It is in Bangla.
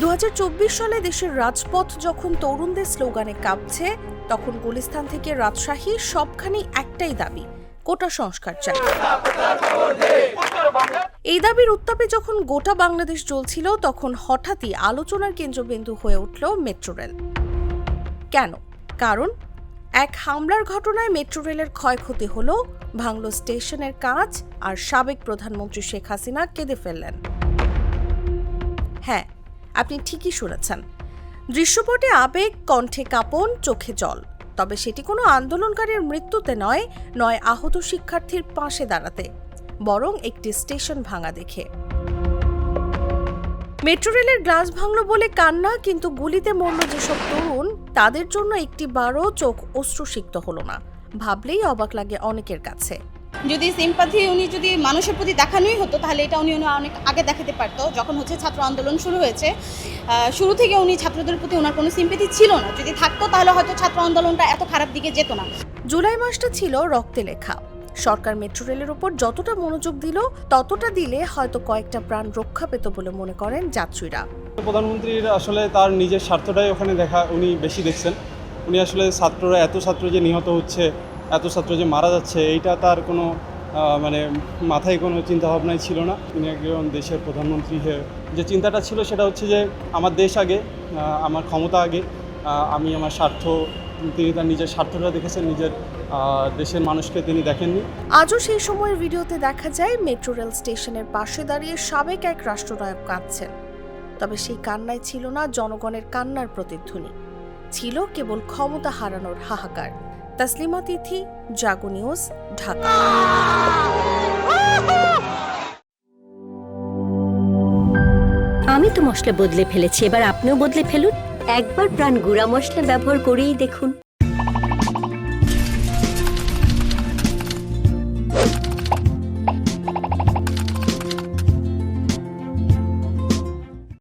2024 সালে দেশের রাজপথ যখন তরুণদের স্লোগানে কাঁপছে, তখন গুলিস্তান থেকে রাজশাহী সবখানি একটাই দাবি, কোটা সংস্কার চাই। এই দাবির উত্তাপে যখন গোটা বাংলাদেশ জ্বলছিল, তখন হঠাৎই আলোচনার কেন্দ্রবিন্দু হয়ে উঠল মেট্রো রেল। কেন? কারণ এক হামলার ঘটনায় মেট্রো রেলের ক্ষয়ক্ষতি হলো, ভাঙল স্টেশনের কাঁচ, আর সাবেক প্রধানমন্ত্রী শেখ হাসিনা কেঁদে ফেললেন। হ্যাঁ, আপনি ঠিকই শুনেছেন। দৃশ্যপটে আবেগ, কণ্ঠে কাঁপন, চোখে জল। তবে সেটি কোনো আন্দোলনকারীর মৃত্যুতে নয় আহত শিক্ষার্থীর পাশে দাঁড়াতে, বরং একটি স্টেশন ভাঙা দেখে। মেট্রো রেলের গ্লাস ভাঙলো বলে কান্না, কিন্তু গুলিতে মরল যেসব তরুণ, তাদের জন্য একটি বারও চোখ অশ্রুসিক্ত হলো না। ভাবলেই অবাক লাগে অনেকের কাছে। যদি সিম্পাথি উনি যদি মানুষের প্রতি দেখানোই হতো, তাহলে এটা উনি অনেক আগে দেখাতে পারতো। যখন ছাত্র আন্দোলন শুরু হয়েছে, শুরু থেকে উনি ছাত্রদের প্রতি ওনার কোনো সিম্পাথি ছিল না। যদি থাকতো তাহলে হয়তো ছাত্র আন্দোলনটা এত খারাপ দিকে যেত না। জুলাই মাসটা ছিল রক্তে লেখা। সরকার মেট্রো রেলের উপর যতটা মনোযোগ দিল, ততটা দিলে হয়তো কয়েকটা প্রাণ রক্ষা পেত বলে মনে করেন যাত্রীরা। প্রধানমন্ত্রীর আসলে তার নিজের স্বার্থটাই ওখানে উনি বেশি দেখছেন। উনি আসলে এত ছাত্র যে নিহত হচ্ছে, এত ছাত্র যে মারা যাচ্ছে, এইটা তার কোনো মাথায় কোনো চিন্তাভাবনাই ছিল না। তিনি একজন দেশের প্রধানমন্ত্রী হয়ে যে চিন্তাটা ছিল, সেটা হচ্ছে যে আমার দেশ আগে, আমার ক্ষমতা আগে, আমি আমার স্বার্থ। তিনি তার নিজের স্বার্থটা দেখেছেন, নিজের দেশের মানুষকে তিনি দেখেননি। আজও সেই সময়ের ভিডিওতে দেখা যায় মেট্রো রেল স্টেশনের পাশে দাঁড়িয়ে সাবেক এক রাষ্ট্রনায়ক কাঁদছেন। তবে সেই কান্নায় ছিল না জনগণের কান্নার প্রতিধ্বনি, ছিল কেবল ক্ষমতা হারানোর হাহাকার। তাসলিমা তিথি, জাগো নিউজ, ঢাকা। আমি তো মশলা বদলে ফেলেছি, এবার আপনিও বদলে ফেলুন। একবার প্রাণ গুঁড়া মশলা ব্যবহার করেই দেখুন।